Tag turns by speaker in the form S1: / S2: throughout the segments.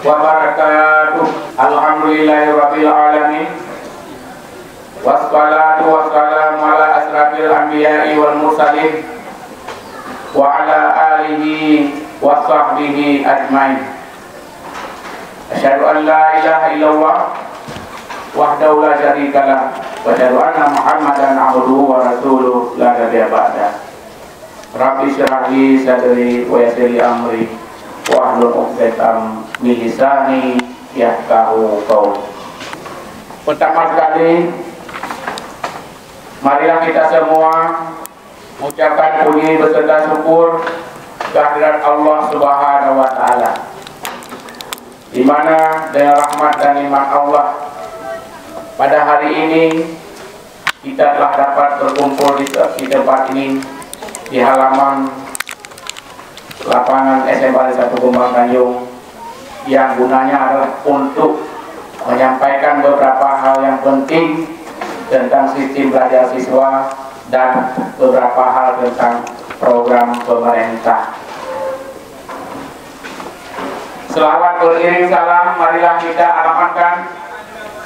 S1: wabarakatuh. Alhamdulillahirabbil alamin. Wassalatu wassalamu ala asrafil anbiya'i wal mursalin wa ala alihi wa sahbihi ajmain. Asyhadu an la ilaha illallah wahdahu la syarikalah wa asyhadu anna Muhammadan abduhu wa rasuluh la nabiyya ba'da. Rabbi shrah li sadri wa yassir li amri wa hlul 'uqdatam min lisani yafqahu qawli. Pertama sekali, marilah kita semua mengucapkan puji beserta syukur kehadirat Allah Subhanahu wa taala, di mana dengan rahmat dan nikmat Allah pada hari ini kita telah dapat berkumpul di tempat ini, di halaman lapangan SMA 1 Kembang Tanjung, yang gunanya adalah untuk menyampaikan beberapa hal yang penting tentang sistem belajar siswa dan beberapa hal tentang program pemerintah. Selawat beriring salam marilah kita alamatkan,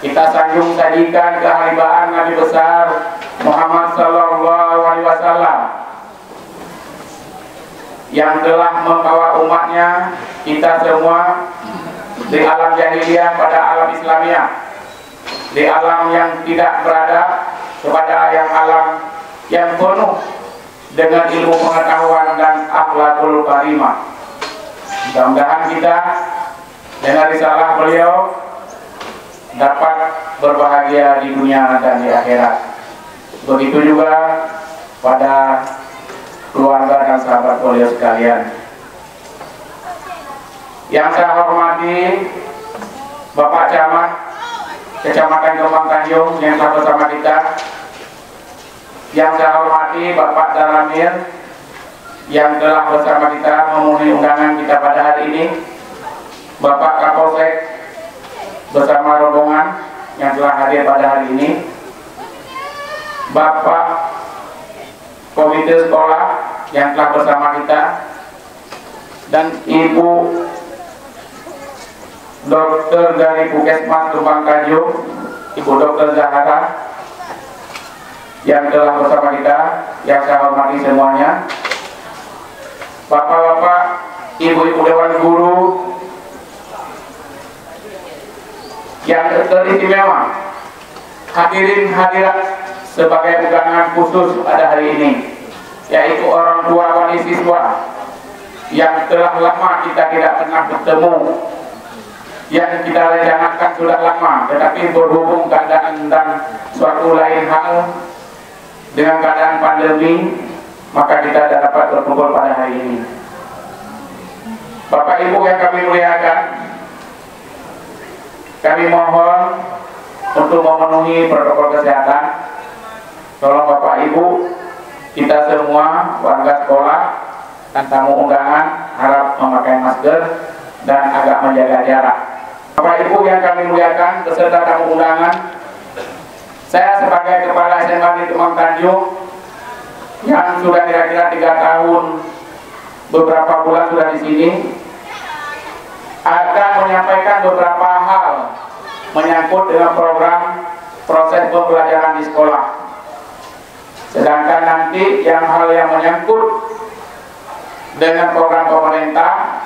S1: kita sanjung sajikan kehalibaan Nabi besar Muhammad sallallahu alaihi wasallam yang telah membawa umatnya, kita semua, di alam jahiliyah pada alam Islamiyah, di alam yang tidak beradab kepada yang alam yang penuh dengan ilmu pengetahuan dan akhlakul karimah. Mudah-mudahan kita dengan risalah beliau dapat berbahagia di dunia dan di akhirat. Begitu juga pada keluarga dan sahabat beliau sekalian. Yang saya hormati Bapak Camat Kecamatan Kembang Tanjung yang telah bersama kita. Yang saya hormati Bapak Daramir yang telah bersama kita memenuhi undangan kita pada hari ini. Bapak Kapolsek bersama rombongan yang telah hadir pada hari ini. Bapak Komite Sekolah yang telah bersama kita, dan Ibu Dokter dari Puskesmas Kembang Tanjung, Ibu Dokter Zahara yang telah bersama kita, yang saya hormati semuanya. Bapak-bapak, ibu-ibu dewan guru yang teristimewa, hadirin hadirat sebagai undangan khusus pada hari ini, yaitu orang tua wali siswa yang telah lama kita tidak pernah bertemu, yang kita rencanakan sudah lama, tetapi berhubung keadaan dan suatu lain hal dengan keadaan pandemi, maka kita tidak dapat berkumpul pada hari ini. Bapak Ibu yang kami muliakan, kami mohon untuk memenuhi protokol kesehatan. Tolong Bapak Ibu, kita semua warga sekolah dan tamu undangan harap memakai masker dan agak menjaga jarak. Bapak Ibu yang kami muliakan beserta tamu undangan, saya sebagai Kepala SMA di Kembang Tanjung yang sudah kira-kira 3 tahun beberapa bulan sudah di sini, akan menyampaikan beberapa hal menyangkut dengan program proses pembelajaran di sekolah. Sedangkan nanti yang hal yang menyangkut dengan program pemerintah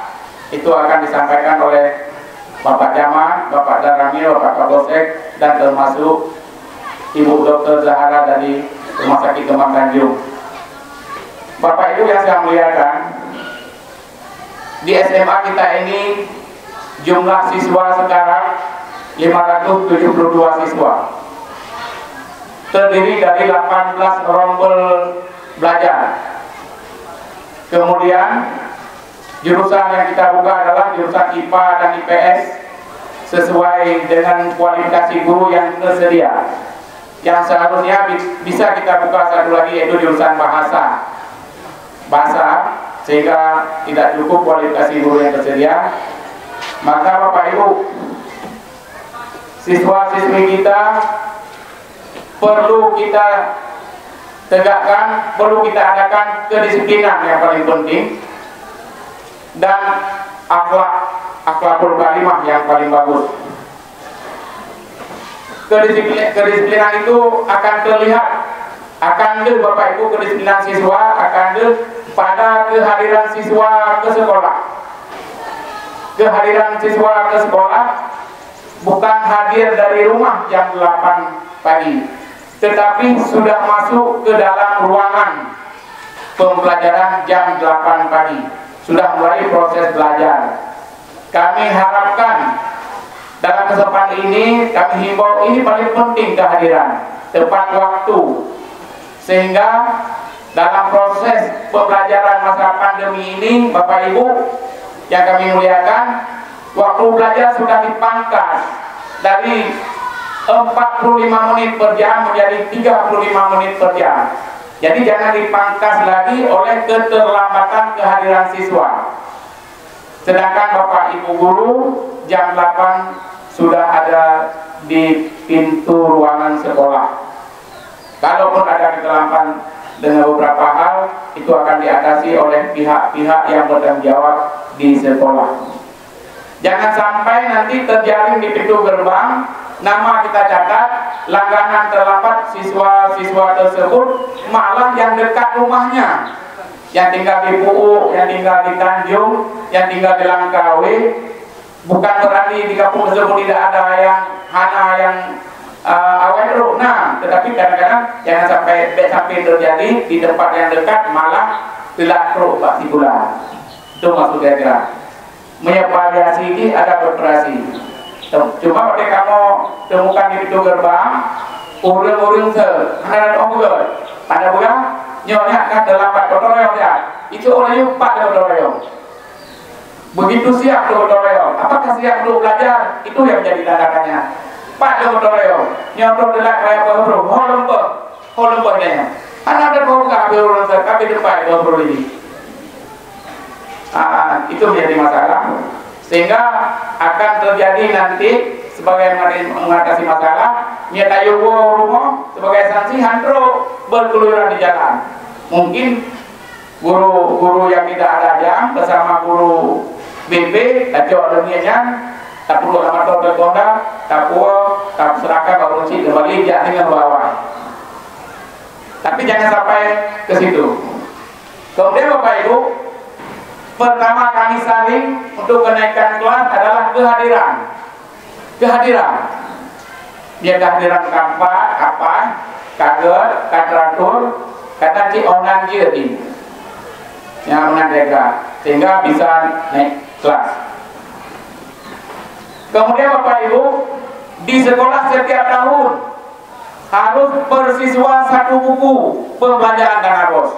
S1: itu akan disampaikan oleh Bapak Camat, Bapak Daramil, Bapak Kapolsek, dan termasuk Ibu Dokter Zahara dari Rumah Sakit Kembang Tanjung. Bapak Ibu yang saya muliakan, di SMA kita ini jumlah siswa sekarang 572 siswa, terdiri dari 18 rombel belajar. Kemudian jurusan yang kita buka adalah jurusan IPA dan IPS sesuai dengan kualifikasi guru yang tersedia. Yang seharusnya bisa kita buka satu lagi, yaitu jurusan bahasa, sehingga tidak cukup kualifikasi guru yang tersedia. Maka Bapak Ibu, siswa-siswi kita perlu kita tegakkan, perlu kita adakan kedisiplinan yang paling penting, dan akhlak akhlakul karimah yang paling bagus. Kedisiplinan itu akan terlihat, akan ada Bapak Ibu, kedisiplinan siswa akan ada pada kehadiran siswa ke sekolah. Kehadiran siswa ke sekolah bukan hadir dari rumah jam 8 pagi, tetapi sudah masuk ke dalam ruangan pembelajaran jam 8 pagi, sudah mulai proses belajar. Kami harapkan dalam kesempatan ini, kami himbau, ini paling penting kehadiran, tepat waktu, sehingga dalam proses pembelajaran masa pandemi ini, Bapak Ibu yang kami muliakan, waktu belajar sudah dipangkas dari 45 menit per jam menjadi 35 menit per jam. Jadi jangan dipangkas lagi oleh keterlambatan kehadiran siswa. Sedangkan Bapak Ibu guru jam 8 sudah ada di pintu ruangan sekolah. Kalaupun ada keterlambatan dengan beberapa hal, itu akan diatasi oleh pihak-pihak yang bertanggung jawab di sekolah. Jangan sampai nanti terjaring di pintu gerbang, nama kita catat, langganan terlambat siswa-siswa tersebut malah yang dekat rumahnya, yang tinggal di Pu'u, yang tinggal di Tanjung, yang tinggal di Langkawi. Bukan berarti di kampung tersebut tidak ada yang yang awet rukna, tetapi kadang-kadang jangan sampai terjadi di tempat yang dekat malah tidak perlu bulan. Itu maksud kira-kira. Menyepariasi ini ada beroperasi. Cuma pada kamu temukan di pintu gerbang, urung-urung ada onggol, ada bukan nyonya kan terlambat dodoreyong ya. Itu orangnya pak dodoreyong. Begitu siap dodoreyong, apakah siap untuk belajar? Itu yang jadi tanda-tanya. Pak dodoreyong, nyoto delak kayak baru, holompo nya. Anak ada kau nggak berurun tapi depan dodor ini. Itu menjadi masalah, sehingga akan terjadi nanti sebagai mengatasi masalah nyetayu rumah sebagai sanksi handro berkeluyuran di jalan. Mungkin guru-guru yang tidak ada jam bersama guru BP tajuk dunia tak perlu amat terkonda, tak serahkan baru si kembali dia dengan bawah. Tapi jangan sampai ke situ. Kemudian Bapak Ibu, pertama kami saling untuk kenaikan kelas adalah kehadiran. Dia kehadiran kapan, kaget, kateratur, kata ci onan jadi, yang menandega, sehingga bisa naik kelas. Kemudian Bapak Ibu, di sekolah setiap tahun harus bersiswa 1 buku pembelajaran dan harus.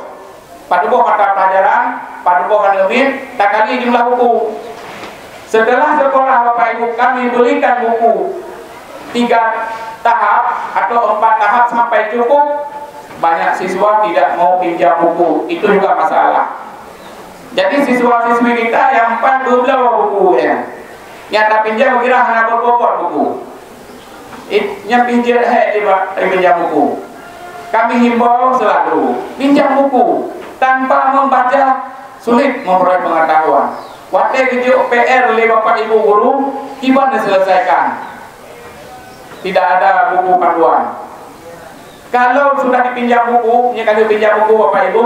S1: Padubo mata pelajaran, padubo kandemin, tak kali jumlah buku. Setelah sekolah Bapak Ibu kami belikan buku 3 tahap atau 4 tahap sampai cukup. Banyak siswa tidak mau pinjam buku, itu juga masalah. Jadi siswa-siswi kita yang 4 buku ya, yang tak pinjam kira hanya berbobot buku. Yang pinjam buku. Kami himbau selalu pinjam buku. Tanpa membaca sulit memperoleh pengetahuan. Waktu kejuk PR oleh Bapak Ibu guru, gimana diselesaikan? Tidak ada buku panduan. Kalau sudah dipinjam buku, kalau pinjam buku Bapak Ibu,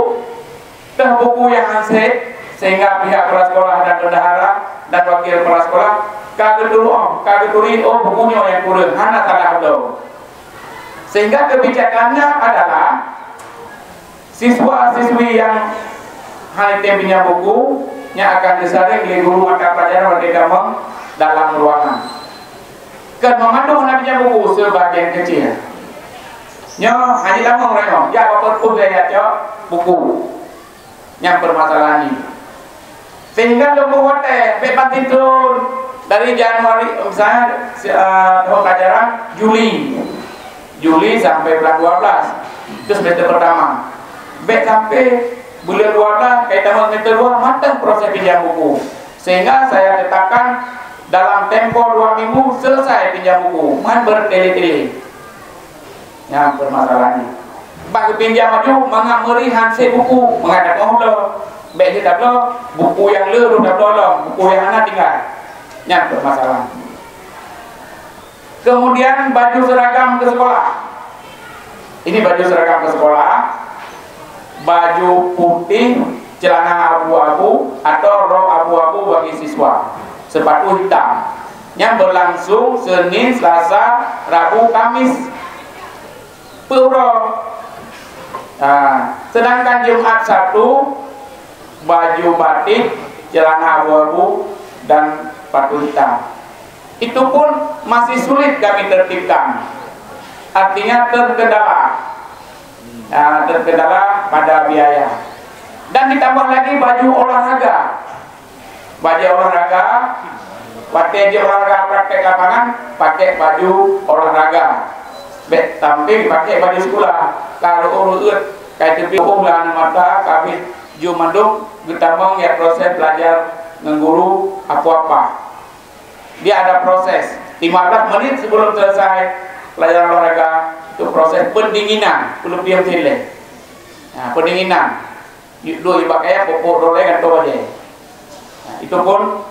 S1: buku yang hansip, sehingga pihak kepala sekolah dan bendahara dan wakil kepala sekolah kaget dulu, bukunya yang kurang, hana salah dong. Sehingga kebijakannya adalah siswa-siswi yang hanya pinjam buku yang akan disaring di guru mata pelajaran Merdeka dalam ruangan. Kan memandu hanya pinjam buku sebagian kecil. Nyo hanya lama mereka, ya bapak pun saya cok buku yang bermasalah ini. Sehingga lo buat bebas itu dari Januari misalnya tahun pelajaran Juli sampai bulan 12 itu semester pertama. Sampai bulan 12 kayak semester 2 matang proses pinjam buku, sehingga saya tetapkan dalam tempo 2 minggu selesai pinjam buku, bertele-tele yang bermasalahnya. Bagi pinjam maju mengameri hansip buku mengadakan buku yang lu buku yang anak tinggal nya bermasalah. Kemudian baju seragam ke sekolah. Ini baju seragam ke sekolah, baju putih, celana abu-abu atau rok abu-abu bagi siswa, sepatu hitam, yang berlangsung Senin, Selasa, Rabu, Kamis. Puro. Nah, sedangkan Jumat Sabtu baju batik, celana abu-abu dan sepatu hitam. Itu pun masih sulit kami tertibkan. Artinya terkendala. Nah, terkendala pada biaya. Dan ditambah lagi baju olahraga. Baju olahraga, pakai olahraga praktek lapangan, pakai baju olahraga. Tampil pakai baju sekolah. Kalau urut kayak tepi bulan mata kami jumandung getamong ya proses belajar mengguru apa-apa. Dia ada proses 15 menit sebelum selesai pelajaran olahraga, itu proses pendinginan belum diam sile. Nah, pendinginan dua ibakaya pokok dole kan to aja. Nah, itu pun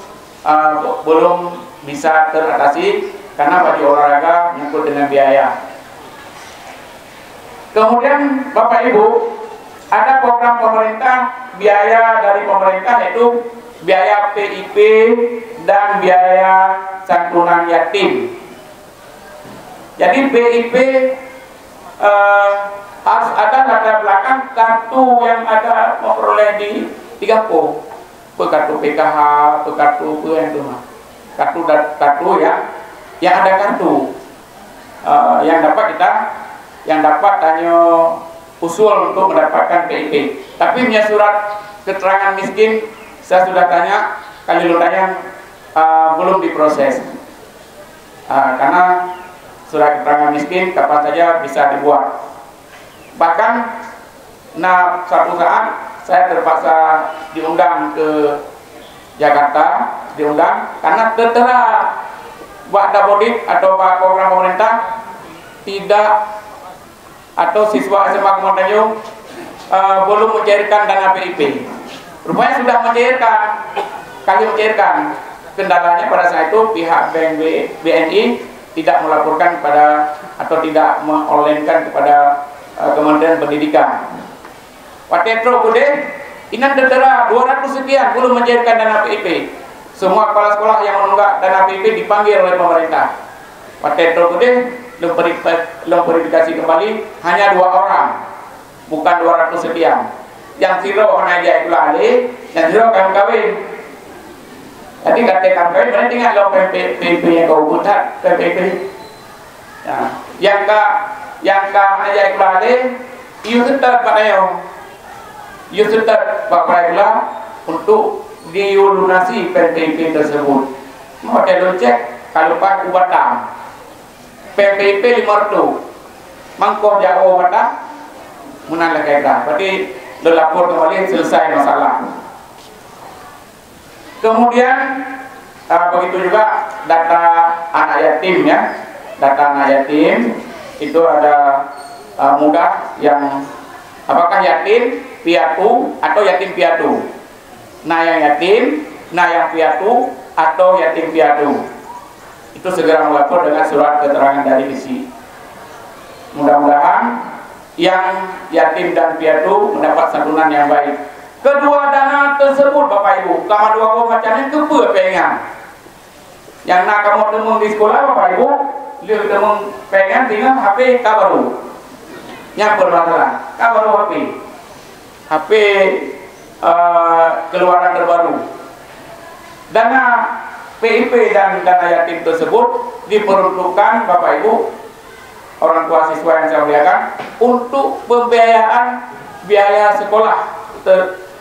S1: belum bisa teratasi karena baju olahraga menyangkut dengan biaya. Kemudian Bapak Ibu, ada program pemerintah, biaya dari pemerintah yaitu biaya PIP dan biaya santunan yatim. Jadi PIP harus ada latar belakang kartu yang ada memperoleh di 3 kartu PKH, kartu kartu yang ada kartu yang dapat hanya usul untuk mendapatkan PIP. Tapi punya surat keterangan miskin saya sudah tanya kali lumayan belum diproses karena surat keterangan miskin kapan saja bisa dibuat. Bahkan suatu saat saya terpaksa diundang ke Jakarta, karena tertera Pak Dapodik atau Pak program pemerintah tidak, atau siswa SMA Kemon Tanjung belum mencairkan dana PIP. Rupanya sudah mencairkan. Kendalanya pada saat itu pihak BNI tidak melaporkan kepada atau tidak mengonlinekan kepada Kementerian Pendidikan. Watetro kude inan tertera 200 sekian belum mencairkan dana PIP. Semua kepala sekolah yang menunggak dana PIP dipanggil oleh pemerintah. Watetro kude verifikasi kembali hanya 2 orang, bukan 200 sekian. Yang zero aja itu lali, yang zero kawin. Jadi kata kawin berarti tinggal lo PIP yang kau buat PIP. Ya, yang aja itu lali, you tetap padanya, you tetap bapak untuk dilunasi PIP tersebut. Mau cek kalau pak ubatam PIP 500 mangkok jauh mata menang lagi berarti lapor kembali selesai masalah. Kemudian begitu juga data anak yatim ya. Data anak yatim itu ada mudah yang apakah yatim piatu atau yatim piatu. Nah yang yatim, nah yang piatu atau yatim piatu. Itu segera melapor dengan surat keterangan dari isi. Mudah-mudahan yang yatim dan piatu mendapat santunan yang baik. Kedua dana tersebut Bapak Ibu, kama 2 macamnya kepe pengen. Yang nak kamu temu di sekolah Bapak Ibu, lihat temu pengen tinggal HP kabaru. Yang bermasalah, kabaru HP keluaran terbaru. Dana PIP dan dana yatim tersebut diperuntukkan Bapak Ibu orang tua siswa yang saya muliakan untuk pembiayaan biaya sekolah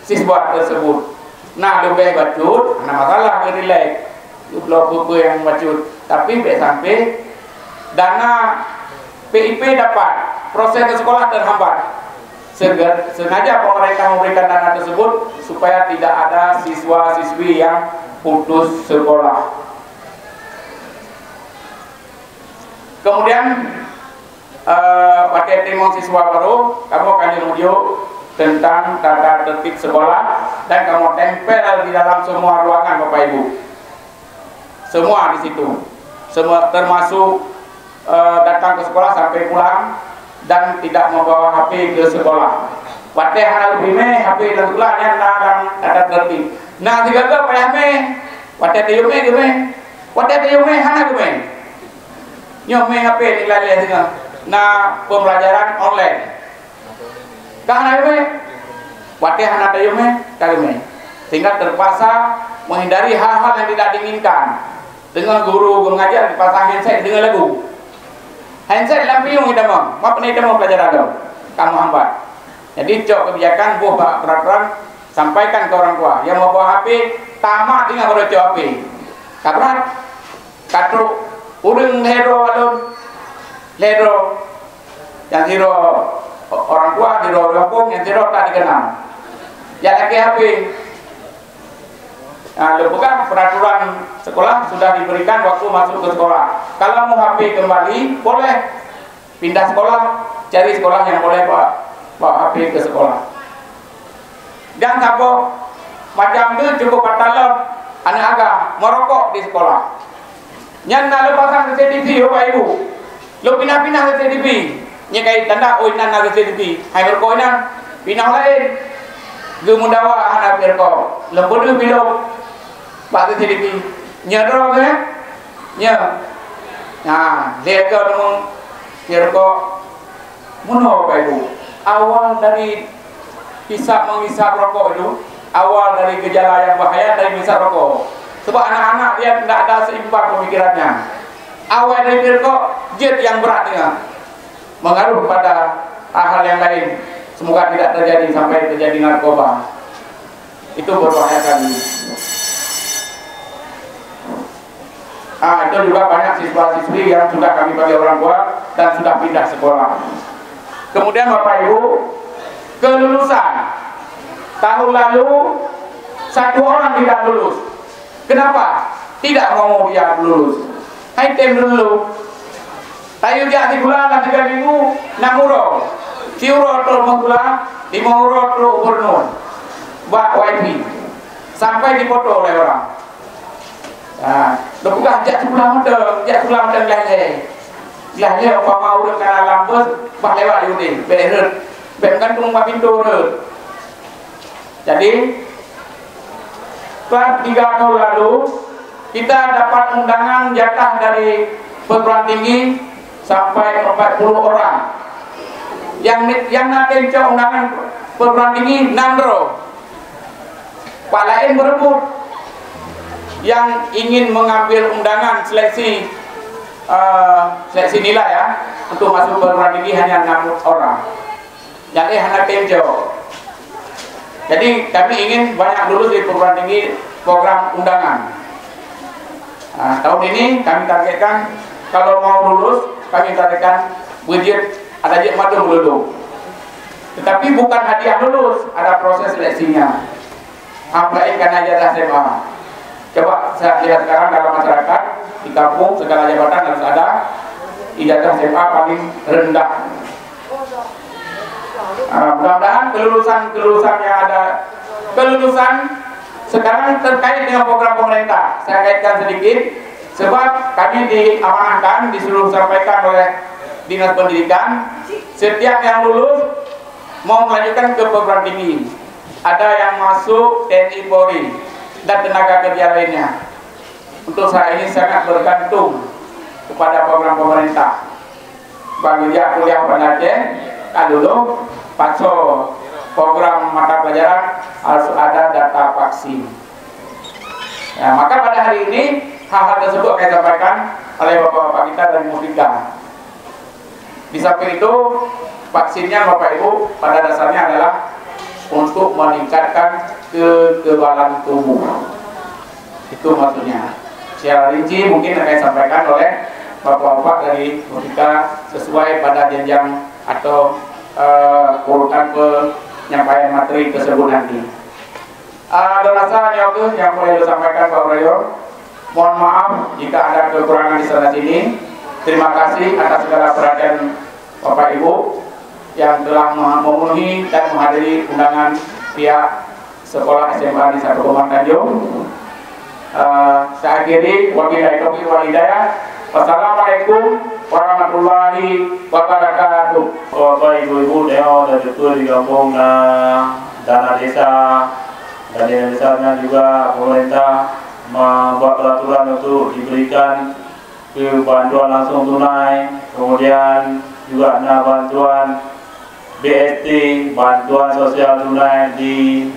S1: siswa tersebut. Nah, lebih bacut, nah masalah relax, belum yang bacut, tapi sampai dana PIP dapat, proses ke sekolah terhambat. Sengaja pemerintah memberikan dana tersebut supaya tidak ada siswa-siswi yang putus sekolah. Kemudian pakai timong siswa baru, kamu akan menuju tentang tata tertib sekolah dan kamu tempel di dalam semua ruangan Bapak Ibu. semua di situ, semua termasuk datang ke sekolah sampai pulang dan tidak membawa HP ke sekolah. Wate hal bime HP dan tulanya nadang ada tertib. Nah tiga ke payah me, wate teyume gume, wate teyume hana gume. Nyome HP nilai tinggal. Nah pembelajaran online. Kahana gume, wate hana teyume kagume. Sehingga terpaksa menghindari hal-hal yang tidak diinginkan. Dengan guru mengajar dipasang handset dengan lagu. Handset lampiung kita mau, apa nih kita mau pelajar agama? Kamu hambat. Jadi cok kebijakan buah peraturan sampaikan ke orang tua. Yang mau bawa HP, tamat tinggal pada cok HP. Kabrat, katruk, urung hero alun, hero, yang hero orang tua, hero kampung, yang hero tak dikenal. Yang lagi HP. Nah, bukan peraturan sekolah sudah diberikan waktu masuk ke sekolah. Kalau mau HP kembali, boleh pindah sekolah, cari sekolah yang boleh bawa HP ke sekolah. Dan apa macam itu cukup batalon anak agak merokok di sekolah. Nyana lo pasang CCTV, Bapak Ibu, lo pindah-pindah CCTV, nyekai tanda oinan naga CCTV, hai berkoinan pindah lain, gemundawa anak berko, lembudu bilo. Pak CCTV nyerok ya, nyer. Nah, lihat kau dong, nyerok. Muno Bapak Ibu. Awal dari menghisap rokok itu, awal dari gejala yang bahaya dari menghisap rokok. Sebab anak-anak dia tidak ada seimbang pemikirannya. Awal dari rokok, jet yang berat ya, mengaruh pada hal-hal yang lain. Semoga tidak terjadi sampai terjadi narkoba. Itu berbahaya sekali. Itu juga banyak siswa-siswi yang sudah kami bagi orang tua dan sudah pindah sekolah. Kemudian Bapak Ibu, kelulusan tahun lalu satu orang tidak lulus. Kenapa? Tidak mau dia lulus. Hai tem dulu. Tayu dia 3 bulan 3 minggu 6 euro. 1 euro tu mengula, 5 euro tu gubernur. Bak wifi. Sampai dipoto oleh orang. Nah, bukan jak pulang leh. Leh apa mau dengan lambus bah lewat yuti, bener. Gantung bah pintu. Jadi kelas 3 tahun lalu kita dapat undangan jatah dari perguruan tinggi sampai 40 orang. Yang nanti undangan perguruan tinggi 6 ro. Pak lain berebut. Yang ingin mengambil undangan seleksi nilai ya untuk masuk perguruan tinggi hanya 6 orang. Jadi hanya kenjo. Jadi kami ingin banyak lulus di perguruan tinggi program undangan. Nah, tahun ini kami targetkan kalau mau lulus kami targetkan budget ada jet madung dulu. Tetapi bukan hadiah lulus, ada proses seleksinya. Apalagi karena ijazah SMA. Coba saya lihat sekarang dalam masyarakat di kampung segala jabatan harus ada ijazah SMA paling rendah. Mudah-mudahan kelulusan yang ada sekarang terkait dengan program pemerintah. Saya kaitkan sedikit sebab kami diamanahkan disuruh sampaikan oleh Dinas Pendidikan setiap yang lulus mau melanjutkan ke perguruan tinggi. Ada yang masuk TNI Polri dan tenaga kerja lainnya. Untuk saya ini sangat bergantung kepada program pemerintah. Bagi dia kuliah pada Aceh, kan dulu paso program mata pelajaran harus ada data vaksin. Ya, maka pada hari ini hal-hal tersebut akan disampaikan oleh bapak-bapak kita dari Mustika. Di samping itu vaksinnya Bapak Ibu pada dasarnya adalah untuk meningkatkan kekebalan tubuh. Itu maksudnya. Secara rinci mungkin akan disampaikan oleh bapak-bapak dari Mustika sesuai pada jenjang atau urutan penyampaian materi tersebut nanti. Rasa yang boleh disampaikan Pak Rayo. Mohon maaf jika ada kekurangan di sana sini. Terima kasih atas segala perhatian Bapak Ibu yang telah memenuhi dan menghadiri undangan pihak sekolah SMA di Satu Komang Tanjung. Saya akhiri, wabillahi taufiq wal hidayah. Wassalamualaikum warahmatullahi wabarakatuh.
S2: Bapak ibu-ibu yang ada betul di kampung dana desa dan yang besarnya juga pemerintah membuat peraturan untuk diberikan ke bantuan langsung tunai, kemudian juga ada bantuan BST, bantuan sosial tunai di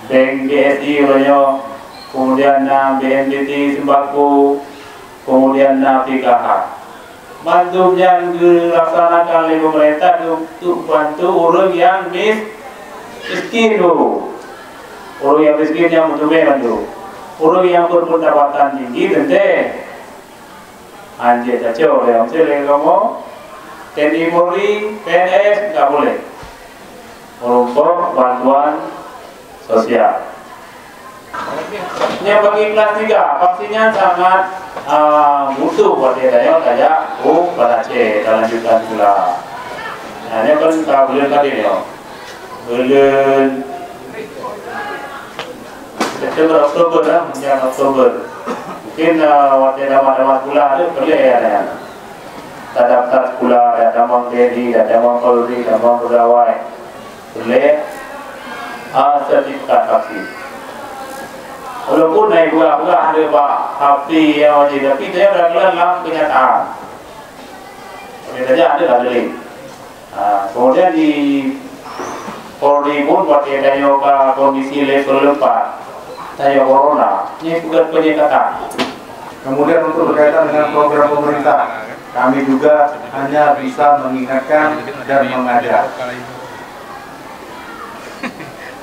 S2: Bank BSI olehnya, kemudian BNPT sembako, kemudian PKH. Bantuan yang dilaksanakan oleh pemerintah untuk bantu orang yang miskin dulu. Orang yang miskin yang betul-betul dulu. Orang yang berpendapatan tinggi tentu anjir saja oleh orang selain kamu TNI Polri, PNS nggak boleh untuk bantuan sosial. Yang bagi kelas 3 vaksinnya sangat butuh buat dia kayak pada C lanjutkan pula. Nah ini kan tak boleh tadi ya, bulan September Oktober lah, menjelang Oktober. Mungkin waktu ada pula ada boleh ya. Tak daftar sekolah, ada damang TNI, ada damang Polri, damang pegawai, boleh sertifikat vaksin. Walaupun naik buka-buka ada Pak Hafi yang wajib, tapi saya dah kelar dalam kenyataan. Ini saja ada lah beli. Kemudian di Polri pun pakai daya kondisi level 4, daya corona, ini bukan penyekatan.
S3: Kemudian untuk berkaitan dengan program pemerintah, kami juga hanya bisa mengingatkan dan mengajak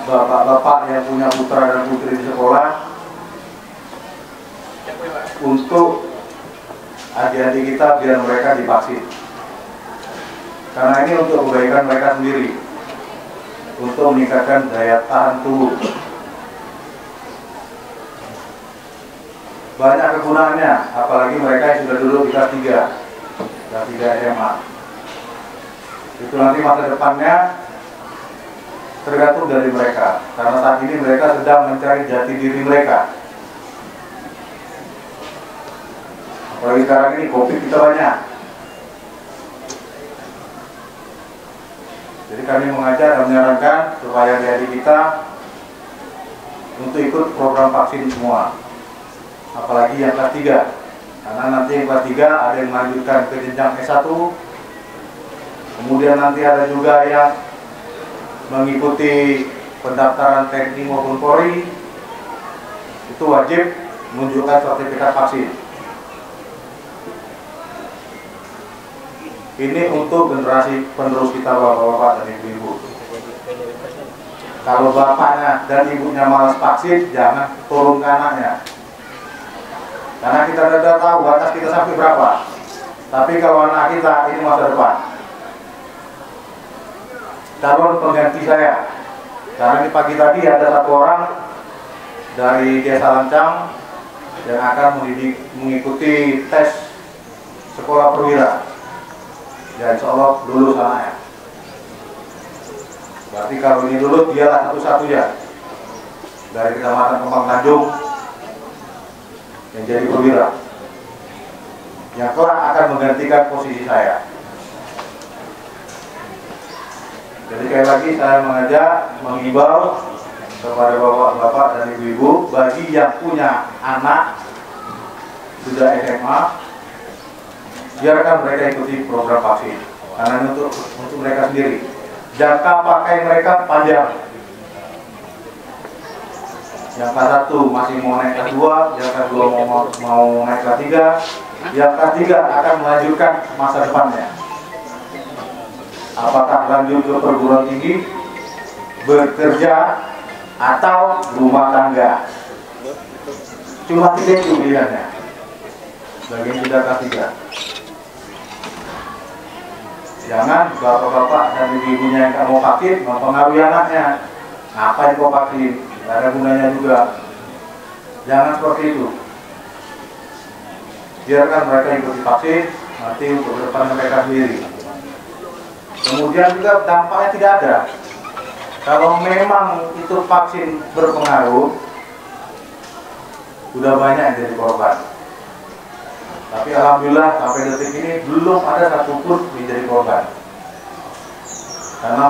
S3: bapak-bapak yang punya putra dan putri di sekolah untuk adik-adik kita biar mereka divaksin. Karena ini untuk kebaikan mereka sendiri, untuk meningkatkan daya tahan tubuh. Banyak kegunaannya, apalagi mereka yang sudah duduk di kelas 3 SMA. Itu nanti masa depannya tergantung dari mereka, karena saat ini mereka sedang mencari jati diri mereka. Apalagi sekarang ini COVID kita banyak. Jadi kami mengajak dan menyarankan supaya adik kita untuk ikut program vaksin semua, apalagi yang kelas 3, karena nanti yang kelas 3 ada yang melanjutkan ke jenjang S1, kemudian nanti ada juga yang mengikuti pendaftaran TNI maupun Polri, itu wajib menunjukkan sertifikat vaksin. Ini untuk generasi penerus kita, bapak-bapak dan ibu-ibu. Kalau bapaknya dan ibunya malas vaksin, jangan turun ke anaknya. Karena kita tidak tahu batas kita sampai berapa. Tapi kalau anak kita ini masa depan. Calon pengganti saya, karena ini pagi tadi ada satu orang dari Desa Lancang yang akan mengikuti tes sekolah perwira, dan insya Allah lulus anaknya. Berarti kalau ini lulus, dialah satu-satunya dari Kecamatan Kembang Tanjung yang jadi perwira, yang kelak akan menggantikan posisi saya. Jadi sekali lagi saya mengajak, mengimbau kepada bapak-bapak dan ibu-ibu, bagi yang punya anak sudah SMA, biarkan mereka ikuti program vaksin, karena ini untuk mereka sendiri. Jangka pakai mereka panjang. Yang kelas 1 masih mau naik kelas 2, yang kelas 2 mau naik kelas 3, yang kelas 3 akan melanjutkan masa depannya. Apakah lanjut ke perguruan tinggi, bekerja, atau rumah tangga. Cuma 3 itu pilihannya bagi yang sudah kelas 3. Jangan bapak-bapak dan ibu-ibunya yang tak mau vaksin mempengaruhi anaknya. Ngapain kok vaksin? Tidak ada gunanya juga. Jangan seperti itu. Biarkan mereka ikuti vaksin, nanti untuk depan mereka sendiri. Kemudian juga dampaknya tidak ada. Kalau memang itu vaksin berpengaruh, sudah banyak yang jadi korban. Tapi alhamdulillah sampai detik ini belum ada satupun menjadi korban. Karena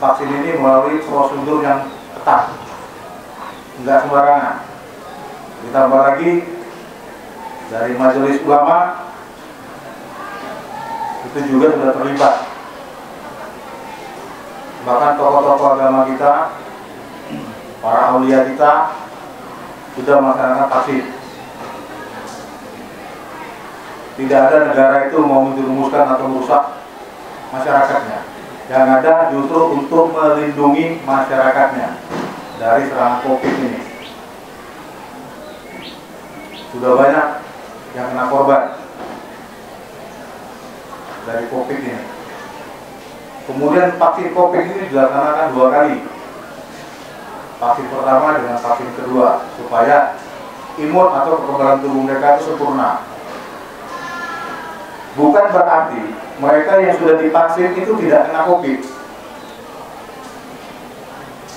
S3: vaksin ini melalui prosedur yang ketat, nggak sembarangan. Ditambah lagi dari Majelis Ulama itu juga sudah terlibat. Bahkan tokoh-tokoh agama kita, para aulia kita sudah melaksanakan vaksin. Tidak ada negara itu mau menjerumuskan atau merusak masyarakatnya. Yang ada justru untuk melindungi masyarakatnya dari serangan COVID ini. Sudah banyak yang kena korban dari COVID ini. Kemudian vaksin COVID ini dilaksanakan 2 kali. Vaksin pertama dengan vaksin kedua supaya imun atau kekebalan tubuh mereka itu sempurna. Bukan berarti mereka yang sudah divaksin itu tidak kena COVID.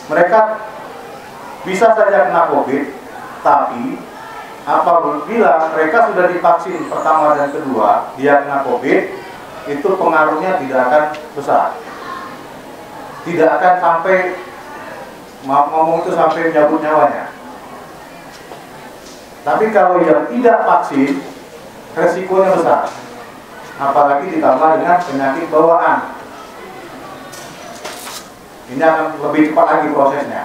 S3: Mereka bisa saja kena COVID, tapi apabila mereka sudah divaksin pertama dan kedua, dia kena COVID, itu pengaruhnya tidak akan besar. Tidak akan sampai, maaf ngomong itu, sampai menyabut nyawanya. Tapi kalau yang tidak vaksin, resikonya besar. Apalagi ditambah dengan penyakit bawaan. Ini akan lebih cepat lagi prosesnya.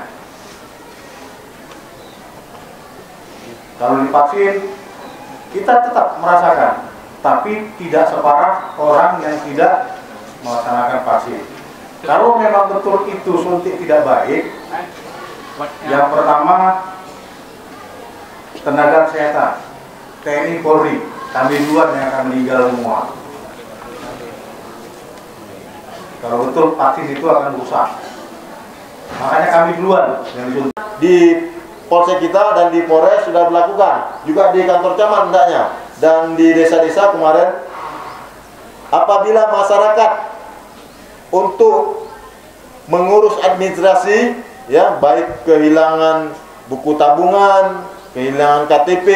S3: Kalau divaksin, kita tetap merasakan, tapi tidak separah orang yang tidak melaksanakan vaksin. Kalau memang betul itu suntik tidak baik, yang pertama tenaga kesehatan, TNI Polri, kami duluan yang akan meninggal semua. Kalau betul vaksin itu akan rusak, makanya kami duluan yang disuntik.
S4: Di Polsek kita dan di Polres sudah dilakukan, juga di kantor camat hendaknya, dan di desa-desa kemarin. Apabila masyarakat untuk mengurus administrasi, ya, baik kehilangan buku tabungan, kehilangan KTP,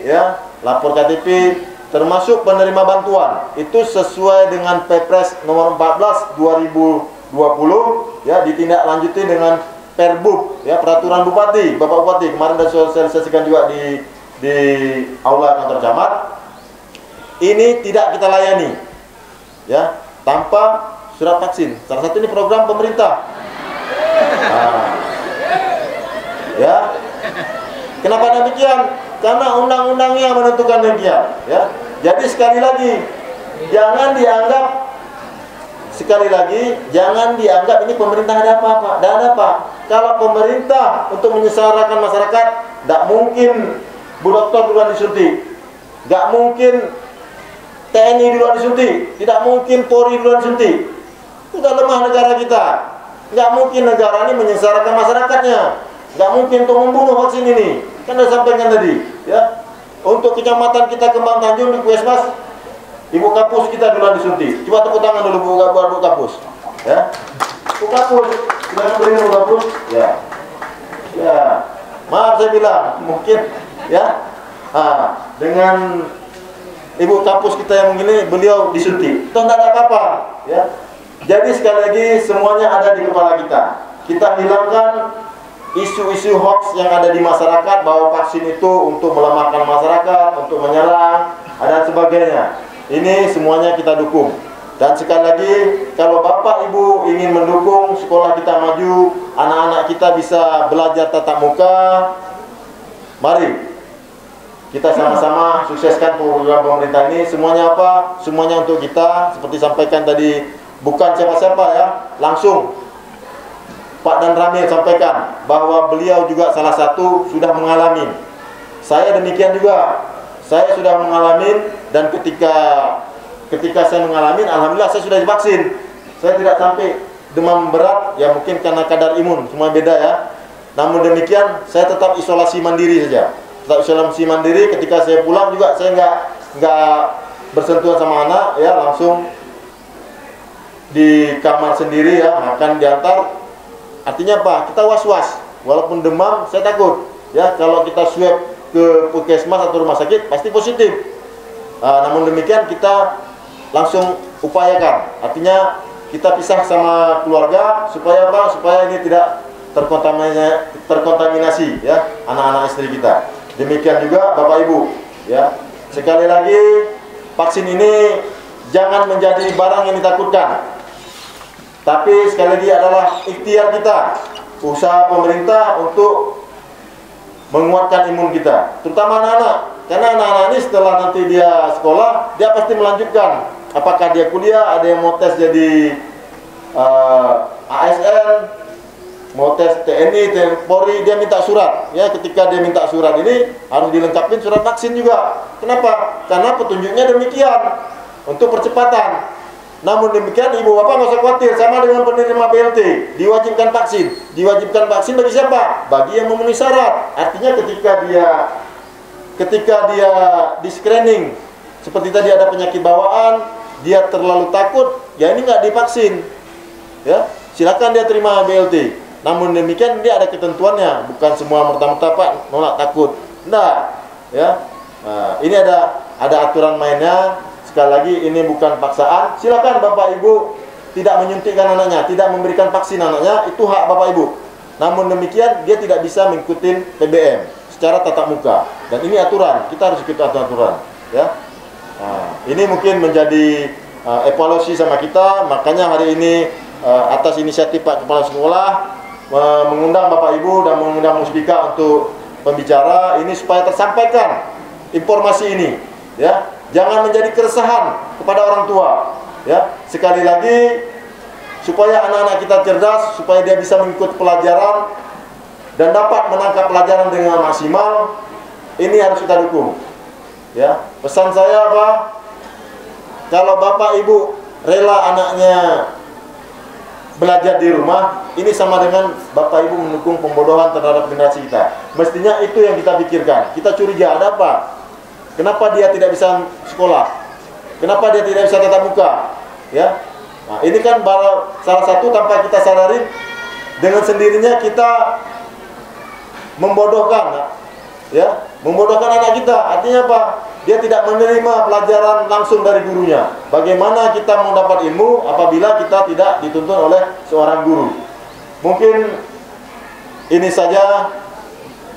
S4: ya, lapor KTP, termasuk penerima bantuan, itu sesuai dengan Perpres nomor 14 2020, ya, ditindaklanjuti dengan Perbub, ya, peraturan Bupati, Bapak Bupati kemarin sudah sosialisasikan juga di aula kantor camat. Ini tidak kita layani, ya, tanpa surat vaksin. Salah satu ini program pemerintah. Nah, ya, kenapa demikian? Karena undang-undangnya menentukan demikian, ya. Jadi sekali lagi jangan dianggap ini pemerintah ada apa-apa. Tidak ada apa. Kalau pemerintah untuk menyelenggarakan masyarakat, tidak mungkin Bu Dokter duluan disuntik, tidak mungkin TNI duluan disuntik, tidak mungkin Polri duluan disuntik. Sudah lemah negara kita. Tidak mungkin negara ini menyelenggarakan masyarakatnya. Tidak mungkin untuk membunuh vaksin ini. Kan sudah sampaikan tadi, ya. Untuk kecamatan kita Kembang Tanjung di Puskesmas, Ibu Kapus kita duluan disuntik. Coba tepuk tangan dulu Bu Kapus, ya. Bu Kapus, sudah beri Bu Kapus, ya. Ya, maaf saya bilang, mungkin, ya. Dengan Ibu Kapus kita yang begini, beliau disuntik. Itu tidak ada apa-apa, ya. Jadi sekali lagi semuanya ada di kepala kita. Kita hilangkan isu-isu hoax yang ada di masyarakat bahwa vaksin itu untuk melemahkan masyarakat, untuk menyerang, dan sebagainya. Ini semuanya kita dukung. Dan sekali lagi, kalau Bapak Ibu ingin mendukung sekolah kita maju, anak-anak kita bisa belajar tatap muka, mari kita sama-sama sukseskan program pemerintah ini. Semuanya apa? Semuanya untuk kita. Seperti sampaikan tadi, bukan siapa-siapa, ya, langsung Pak Dan Ramil sampaikan bahwa beliau juga salah satu sudah mengalami. Saya demikian juga. Saya sudah mengalami, dan ketika saya mengalami, alhamdulillah saya sudah divaksin. Saya tidak sampai demam berat, ya mungkin karena kadar imun, semua beda, ya. Namun demikian saya tetap isolasi mandiri saja. Tetap isolasi mandiri. Ketika saya pulang juga saya nggak bersentuhan sama anak, ya, langsung di kamar sendiri, ya, makan diantar. Artinya apa? Kita was-was. Walaupun demam, saya takut. Ya, kalau kita swab ke puskesmas atau rumah sakit pasti positif. Namun demikian kita langsung upayakan, artinya kita pisah sama keluarga supaya apa? Supaya ini tidak terkontaminasi ya anak-anak istri kita. Demikian juga Bapak Ibu ya. Sekali lagi, vaksin ini jangan menjadi barang yang ditakutkan. Tapi sekali lagi adalah ikhtiar kita, usaha pemerintah untuk menguatkan imun kita, terutama anak-anak. Karena anak-anak ini setelah nanti dia sekolah, dia pasti melanjutkan. Apakah dia kuliah, ada yang mau tes jadi ASN, mau tes TNI, Polri, dia minta surat. Ya, ketika dia minta surat ini harus dilengkapi surat vaksin juga. Kenapa? Karena petunjuknya demikian untuk percepatan. Namun demikian ibu bapak nggak usah khawatir, sama dengan penerima BLT, diwajibkan vaksin. Diwajibkan vaksin bagi siapa? Bagi yang memenuhi syarat. Artinya ketika dia di screening, seperti tadi ada penyakit bawaan, dia terlalu takut, ya ini nggak divaksin. Ya, silakan dia terima BLT. Namun demikian dia ada ketentuannya, bukan semua merta-merta Pak nolak takut. Enggak, ya. Nah, ini ada aturan mainnya. Sekali lagi ini bukan paksaan. Silakan Bapak Ibu tidak menyuntikkan anaknya, tidak memberikan vaksin anaknya, itu hak Bapak Ibu. Namun demikian dia tidak bisa mengikuti PBM secara tatap muka. Dan ini aturan, kita harus ikut aturan, ya. Nah, ini mungkin menjadi evaluasi sama kita. Makanya hari ini atas inisiatif Pak Kepala Sekolah mengundang Bapak Ibu dan mengundang Musbika untuk pembicara ini supaya tersampaikan informasi ini, ya. Jangan menjadi keresahan kepada orang tua, ya. Sekali lagi supaya anak-anak kita cerdas, supaya dia bisa mengikuti pelajaran dan dapat menangkap pelajaran dengan maksimal, ini harus kita dukung, ya. Pesan saya apa? Kalau Bapak Ibu rela anaknya belajar di rumah, ini sama dengan Bapak Ibu mendukung pembodohan terhadap generasi kita. Mestinya itu yang kita pikirkan. Kita curiga, ada apa? Kenapa dia tidak bisa sekolah? Kenapa dia tidak bisa tatap muka? Ya, nah, ini kan salah satu tanpa kita sadarin, dengan sendirinya kita membodohkan, ya, membodohkan anak kita. Artinya apa? Dia tidak menerima pelajaran langsung dari gurunya. Bagaimana kita mau dapat ilmu apabila kita tidak dituntun oleh seorang guru? Mungkin ini saja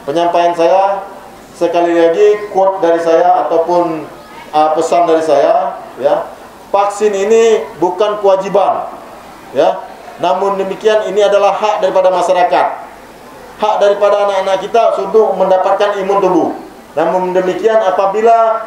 S4: penyampaian saya. Sekali lagi quote dari saya ataupun pesan dari saya, ya. Vaksin ini bukan kewajiban, ya. Namun demikian ini adalah hak daripada masyarakat. Hak daripada anak-anak kita untuk mendapatkan imun tubuh. Namun demikian apabila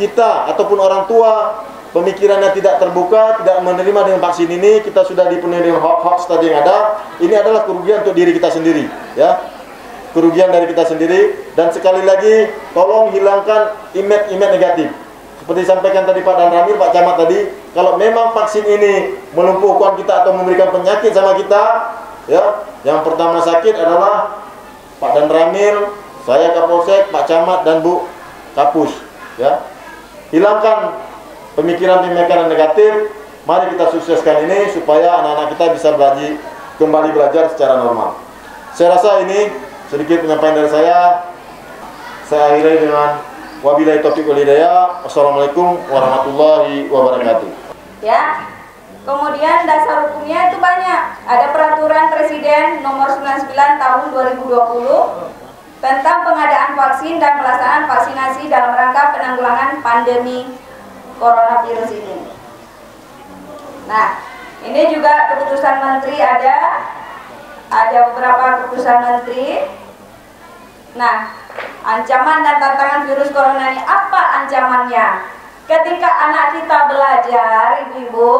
S4: kita ataupun orang tua pemikirannya tidak terbuka, tidak menerima dengan vaksin ini, kita sudah dipenuhi dengan hoax tadi yang ada, ini adalah kerugian untuk diri kita sendiri, ya. Kerugian dari kita sendiri. Dan sekali lagi tolong hilangkan image negatif. Seperti disampaikan tadi Pak Dan Ramil, Pak Camat tadi, kalau memang vaksin ini melumpuhkan kita atau memberikan penyakit sama kita, ya, yang pertama sakit adalah Pak Dan Ramil, saya Kapolsek, Pak Camat dan Bu Kapus, ya. Hilangkan pemikiran-pemikiran negatif. Mari kita sukseskan ini supaya anak-anak kita bisa kembali belajar secara normal. Saya rasa ini sedikit penyampaian dari saya. Saya akhiri dengan wabillahi taufiq wal hidayah. Wassalamualaikum warahmatullahi wabarakatuh.
S5: Ya. Kemudian dasar hukumnya itu banyak. Ada peraturan Presiden nomor 99 tahun 2020 tentang pengadaan vaksin dan pelaksanaan vaksinasi dalam rangka penanggulangan pandemi coronavirus ini. Nah, ini juga keputusan menteri ada beberapa keputusan menteri. Nah, ancaman dan tantangan virus corona ini apa ancamannya? Ketika anak kita belajar, ibu-ibu,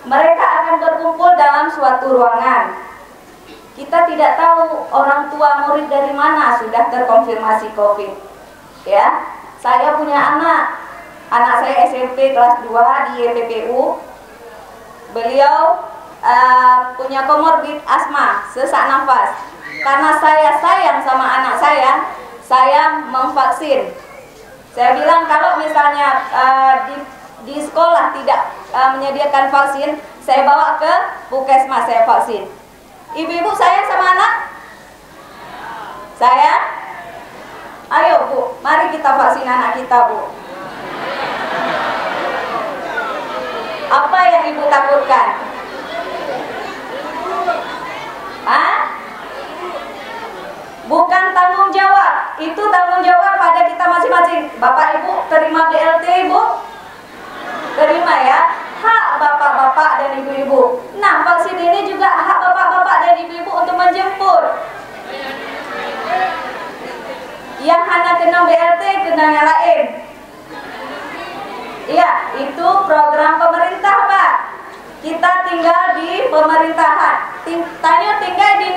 S5: mereka akan berkumpul dalam suatu ruangan. Kita tidak tahu orang tua murid dari mana sudah terkonfirmasi COVID. Ya, saya punya anak saya SMP kelas 2 di YPPU. Beliau punya komorbid asma, sesak nafas. Karena saya sayang sama anak saya memvaksin. Saya bilang kalau misalnya di sekolah tidak menyediakan vaksin, saya bawa ke puskesmas saya vaksin. Ibu-ibu sayang sama anak? Saya Ayo Bu, mari kita vaksin anak kita Bu. Apa yang Ibu takutkan? Hah? Bukan tanggung jawab, itu tanggung jawab pada kita masing-masing. Bapak Ibu terima BLT Ibu? Terima ya. Hak bapak-bapak dan ibu-ibu. Nah, vaksin ini juga hak bapak-bapak dan ibu-ibu untuk menjemput. Yang hanya kena BLT, kena yang lain. Iya, itu program pemerintah Pak. Kita tinggal di pemerintahan. Tanya tinggal di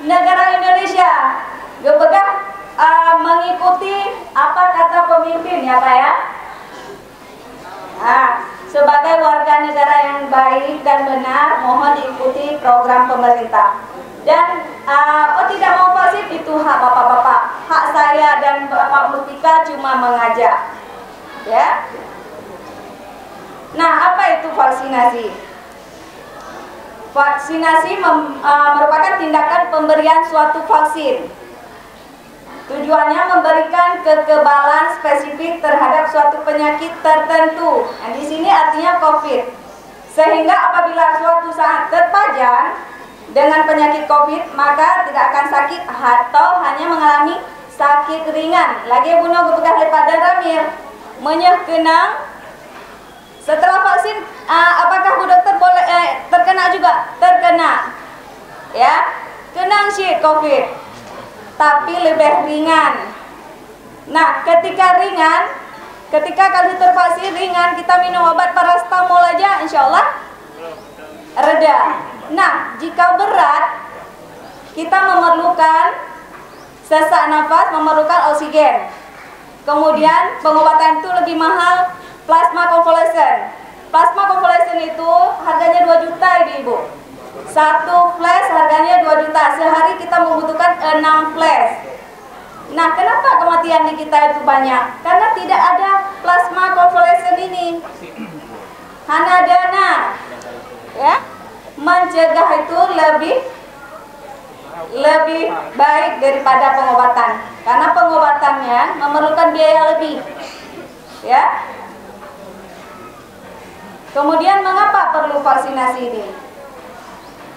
S5: negara Indonesia. Gepegah mengikuti apa kata pemimpin ya Pak ya. Nah, sebagai warga negara yang baik dan benar, mohon diikuti program pemerintah. Dan tidak mau vaksin itu hak bapak-bapak. Hak saya dan Bapak Mutika cuma mengajak. Ya. Nah, apa itu vaksinasi? Vaksinasi merupakan tindakan pemberian suatu vaksin. Tujuannya memberikan kekebalan spesifik terhadap suatu penyakit tertentu. Nah, di sini artinya COVID. Sehingga apabila suatu saat terpajang dengan penyakit COVID, maka tidak akan sakit atau hanya mengalami sakit ringan. Lagi bunuh gebegah lepas dan ramir. Menyekenang. Setelah vaksin, apakah Bu Dokter boleh terkena juga? Terkena. Ya, kena sih COVID. Tapi lebih ringan. Nah, ketika kali tervaksin ringan, kita minum obat paracetamol aja, insya Allah reda. Nah, jika berat, kita memerlukan sesak nafas, memerlukan oksigen. Kemudian pengobatan itu lebih mahal, plasma convalescent. Plasma convalescent itu harganya 2 juta Ibu. Satu flash harganya 2 juta. Sehari kita membutuhkan 6 flash. Nah, kenapa kematian di kita itu banyak? Karena tidak ada plasma convalescent ini. Hanya dana. Ya. Mencegah itu lebih baik daripada pengobatan. Karena pengobatannya memerlukan biaya lebih. Ya. Kemudian mengapa perlu vaksinasi ini?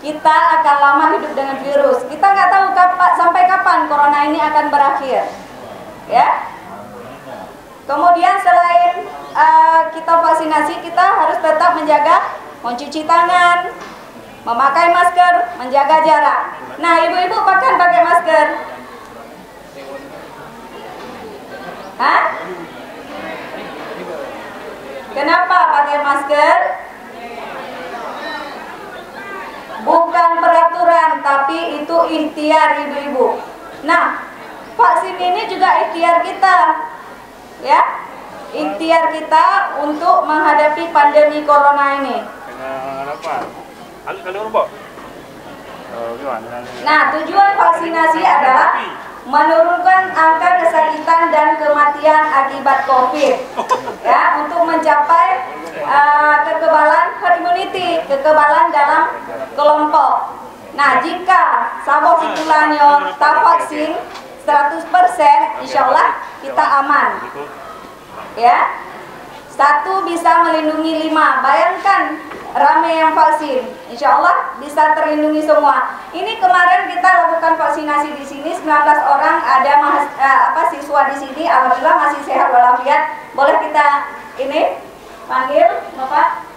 S5: Kita akan lama hidup dengan virus. Kita nggak tahu sampai kapan corona ini akan berakhir, ya. Kemudian selain kita vaksinasi, kita harus tetap menjaga, mencuci tangan, memakai masker, menjaga jarak. Nah, ibu-ibu bahkan pakai masker. Hah? Kenapa pakai masker? Bukan peraturan, tapi itu ikhtiar ibu-ibu. Nah, vaksin ini juga ikhtiar kita, ya, ikhtiar kita untuk menghadapi pandemi corona ini. Nah, tujuan vaksinasi adalah menurunkan angka kesakitan dan kematian akibat COVID, ya, untuk mencapai kekebalan herd immunity, kekebalan dalam kelompok. Nah, jika sabok situlanyo tak vaksin 100%, insya Allah kita aman, ya. 1 bisa melindungi 5. Bayangkan ramai yang vaksin, insya Allah bisa terlindungi semua. Ini kemarin kita lakukan vaksinasi di sini 19 orang, ada siswa di sini, alhamdulillah masih sehat walafiat. Boleh kita ini panggil Bapak?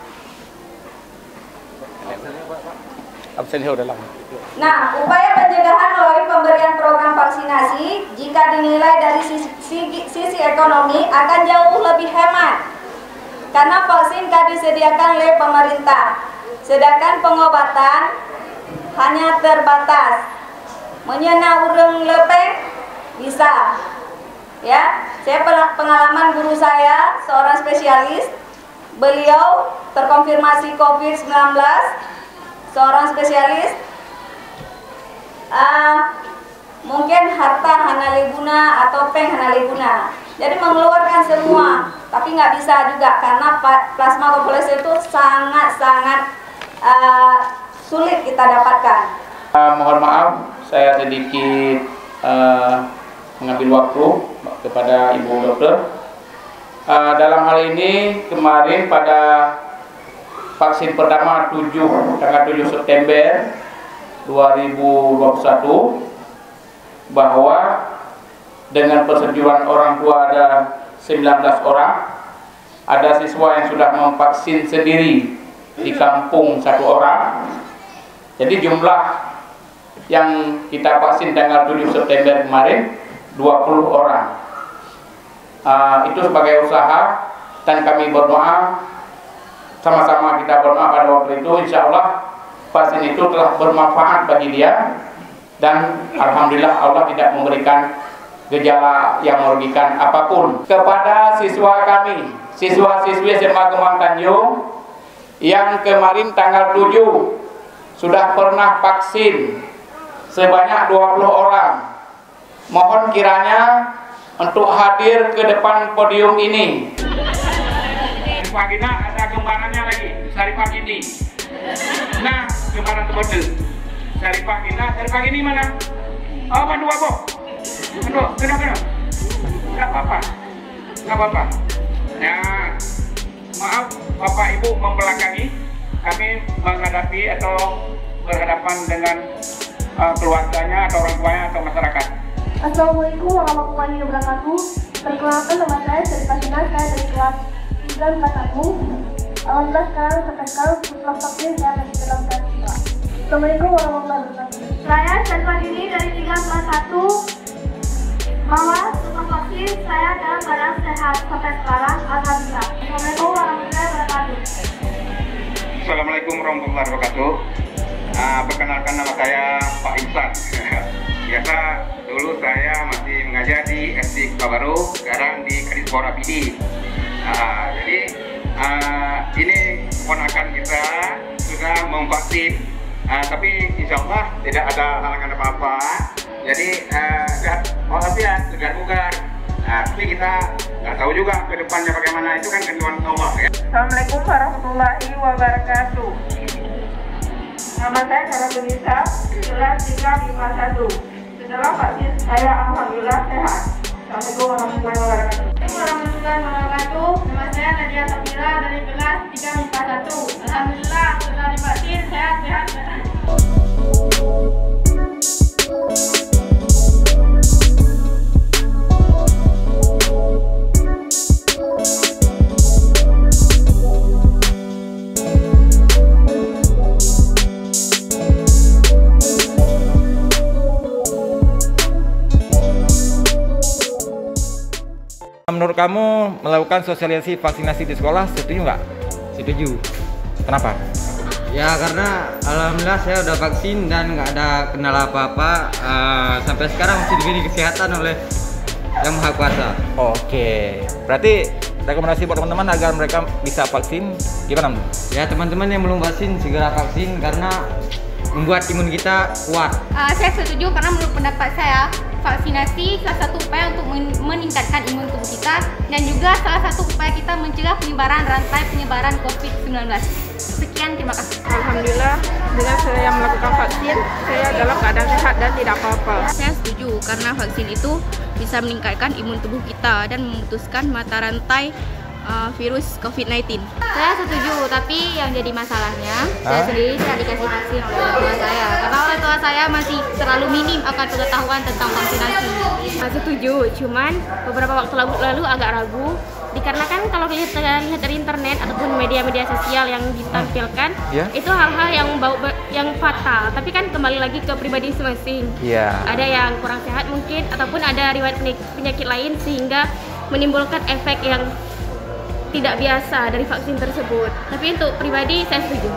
S1: Absennya udah lama.
S5: Nah, upaya pencegahan melalui pemberian program vaksinasi jika dinilai dari sisi ekonomi akan jauh lebih hemat. Karena vaksin kan disediakan oleh pemerintah, sedangkan pengobatan hanya terbatas. Menyena urang lepeng bisa, ya. Saya pengalaman guru saya, seorang spesialis, beliau terkonfirmasi COVID-19, seorang spesialis, mungkin harta hana leguna atau peng hana leguna. Jadi mengeluarkan semua, tapi nggak bisa juga karena plasma convalescent itu sangat-sangat sulit kita dapatkan.
S1: Mohon maaf, saya sedikit mengambil waktu kepada Ibu Dokter. Dalam hal ini kemarin pada vaksin pertama tanggal 7 September 2021 bahwa dengan persetujuan orang tua ada 19 orang, ada siswa yang sudah memvaksin sendiri di kampung 1 orang. Jadi jumlah yang kita vaksin tanggal 7 September kemarin 20 orang. Itu sebagai usaha, dan kami berdoa, sama-sama kita berdoa pada waktu itu, insya Allah vaksin itu telah bermanfaat bagi dia, dan alhamdulillah Allah tidak memberikan gejala yang merugikan apapun. Kepada siswa kami, siswa-siswi SMA Kemang Tanjung yang kemarin tanggal 7 sudah pernah vaksin sebanyak 20 orang, mohon kiranya untuk hadir ke depan podium ini. Pagina ada gembarannya lagi, Saripah ini. Nah, gembaran tersebut. Saripah ini mana? Oh, bantu apa? Aduh, kena. Enggak apa-apa. Ya, maaf Bapak Ibu membelakangi, kami menghadapi atau berhadapan dengan keluarganya atau orang tuanya atau masyarakat.
S6: Assalamualaikum warahmatullahi wabarakatuh. Perkenalkan, nama saya Saripah Gina, saya dari kelas 9 kelas 1. Alhamdulillah sampai sekarang setelah vaksin saya masih dalam kelas 2. Assalamualaikum warahmatullahi wabarakatuh. Saya Saripah Gini dari 3 kelas 1. Bahwa setelah vaksin saya dalam keadaan sehat sampai sekarang, alhamdulillah. Assalamualaikum warahmatullahi wabarakatuh.
S7: Assalamualaikum warahmatullahi wabarakatuh. Perkenalkan, nama saya Pak Ihsan. Biasa dulu saya masih mengajar di SD Kota Baru, sekarang di Kadispora PD. Jadi ini ponakan kita sudah memvaksin, tapi insya Allah tidak ada halangan apa-apa. Jadi sehat walafiat, segar bugar. Tapi kita nggak tahu juga ke depannya bagaimana, itu kan ketentuan Allah ya.
S8: Assalamualaikum warahmatullahi wabarakatuh. Nama saya Cara Benisa, kelas 3 di kelas 1. Setelah vaksin saya alhamdulillah sehat. Assalamualaikum warahmatullahi wabarakatuh.
S6: Assalamualaikum warahmatullahi wabarakatuh. Nama saya Nadia Samira dari kelas 3 MIPA 1. Alhamdulillah setelah divaksin sehat.
S9: Menurut kamu melakukan sosialisasi vaksinasi di sekolah setuju nggak?
S10: Setuju.
S9: Kenapa?
S10: Ya karena alhamdulillah saya udah vaksin dan nggak ada kendala apa-apa. Sampai sekarang masih diberi kesehatan oleh Yang Maha Kuasa.
S9: Oke, berarti rekomendasi buat teman-teman agar mereka bisa vaksin gimana?
S10: Ya teman-teman yang belum vaksin segera vaksin karena membuat imun kita kuat.
S11: Saya setuju karena menurut pendapat saya vaksinasi salah satu upaya untuk meningkatkan imun tubuh kita dan juga salah satu upaya kita mencegah penyebaran rantai penyebaran COVID-19. Sekian, terima kasih.
S8: Alhamdulillah dengan saya melakukan vaksin, saya dalam keadaan sehat dan tidak apa-apa.
S11: Saya setuju karena vaksin itu bisa meningkatkan imun tubuh kita dan memutuskan mata rantai virus COVID-19. Saya setuju, tapi yang jadi masalahnya saya sendiri tidak dikasih vaksin oleh orang tua saya karena orang tua saya masih terlalu minim akan pengetahuan tentang vaksinasi. Setuju, cuman beberapa waktu lalu agak ragu dikarenakan kalau kita lihat dari internet ataupun media-media sosial yang ditampilkan itu hal-hal yang fatal, tapi kan kembali lagi ke pribadi masing-masing. Ada yang kurang sehat mungkin ataupun ada riwayat penyakit lain sehingga menimbulkan efek yang tidak biasa dari vaksin tersebut. Tapi untuk pribadi saya setuju.